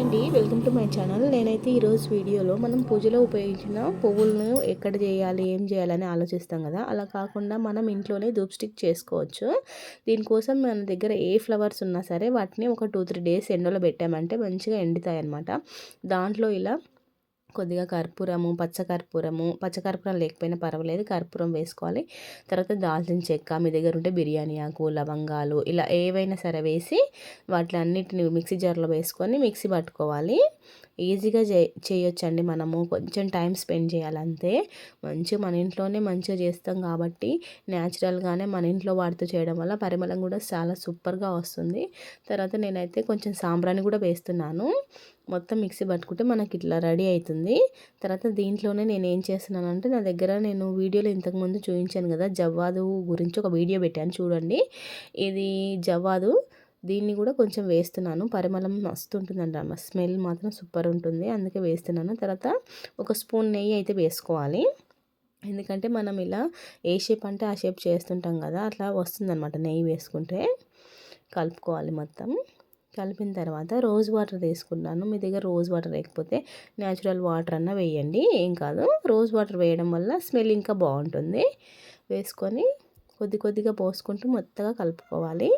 అండి, welcome to my channel. నేనైతే ఈరోజు వీడియోలో మనం పూజలో ఉపయోగించిన పువ్వులను ఎక్కడ చేయాలి, ఏం చేయాలని ఆలోచిస్తాం కదా. అలా కాకుండా మనం ఇంట్లోనే ధూప్ స్టిక్ చేసుకోవచ్చు. దీనికోసం మన దగ్గర ఏ ఫ్లవర్స్ ఉన్నా సరే వాటిని ఒక 2-3 డేస్ ఎండలో పెట్టామంటే మంచిగా ఎండుతాయి అన్నమాట. దాంట్లో ఇలా కొద్దిగా కర్పూరము, పచ్చకర్పూరం లేకపోయినా పర్వాలేదు, కర్పూరం వేసుకోవాలి. తర్వాత దాల్చిన చెక్క, మీ దగ్గర ఉంటే బిర్యానీ ఆకు, లవంగాలు ఇలా ఏవైనా సరే వేసి వాటిలన్నిటిని మిక్సీ జార్లో వేసుకొని మిక్సీ పట్టుకోవాలి. ఈజీగా చేయొచ్చండి. మనము కొంచెం టైం స్పెండ్ చేయాలంతే. మంచిగా మన ఇంట్లోనే మంచిగా చేస్తాం కాబట్టి న్యాచురల్గానే మన ఇంట్లో వాటితో చేయడం వల్ల పరిమళం కూడా చాలా సూపర్గా వస్తుంది. తర్వాత నేనైతే కొంచెం సాంబ్రాణి కూడా వేస్తున్నాను. మొత్తం మిక్సీ పట్టుకుంటే మనకి ఇట్లా రెడీ అవుతుంది. తర్వాత దీంట్లోనే నేను ఏం చేస్తున్నానంటే, నా దగ్గర నేను వీడియోలో ఇంతకుముందు చూపించాను కదా, జవ్వాదు గురించి ఒక వీడియో పెట్టాను చూడండి. ఇది జవ్వాదు, దీన్ని కూడా కొంచెం వేస్తున్నాను. పరిమళం మస్తు ఉంటుందండి, స్మెల్ మాత్రం సూపర్ ఉంటుంది, అందుకే వేస్తున్నాను. తర్వాత ఒక స్పూన్ నెయ్యి అయితే వేసుకోవాలి. ఎందుకంటే మనం ఇలా ఏ షేప్ అంటే ఆ షేప్ చేస్తుంటాం కదా, అట్లా వస్తుందన్నమాట నెయ్యి వేసుకుంటే. కలుపుకోవాలి మొత్తం. కలిపిన తర్వాత రోజ్ వాటర్ తీసుకున్నాను. మీ దగ్గర రోజ్ వాటర్ లేకపోతే న్యాచురల్ వాటర్ అన్నా వేయండి, ఏం కాదు. రోజ్ వాటర్ వేయడం వల్ల స్మెల్ ఇంకా బాగుంటుంది. వేసుకొని కొద్దిగా పోసుకుంటూ మొత్తగా కలుపుకోవాలి.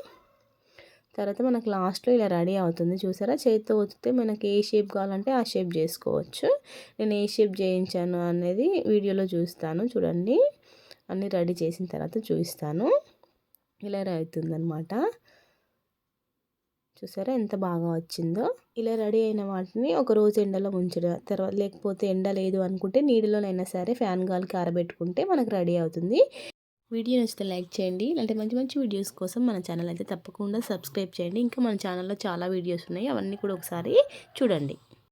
తర్వాత మనకు లాస్ట్లో ఇలా రెడీ అవుతుంది చూసారా. చేతితో ఒత్తితే మనకి ఏ షేప్ కావాలంటే ఆ షేప్ చేసుకోవచ్చు. నేను ఏ షేప్ చేయించాను అనేది వీడియోలో చూస్తాను చూడండి. అన్నీ రెడీ చేసిన తర్వాత చూపిస్తాను. ఇలా అవుతుందన్నమాట. చూసారా ఎంత బాగా వచ్చిందో. ఇలా రెడీ అయిన వాటిని ఒక రోజు ఎండలో ఉంచడం, తర్వాత లేకపోతే ఎండ లేదు అనుకుంటే నీడలోనైనా సరే ఫ్యాన్ గాలికి ఆరబెట్టుకుంటే మనకు రెడీ అవుతుంది. వీడియో నచ్చితే లైక్ చేయండి. ఇలాంటి మంచి మంచి వీడియోస్ కోసం మన ఛానల్ అయితే తప్పకుండా సబ్స్క్రైబ్ చేయండి. ఇంకా మన ఛానల్లో చాలా వీడియోస్ ఉన్నాయి, అవన్నీ కూడా ఒకసారి చూడండి.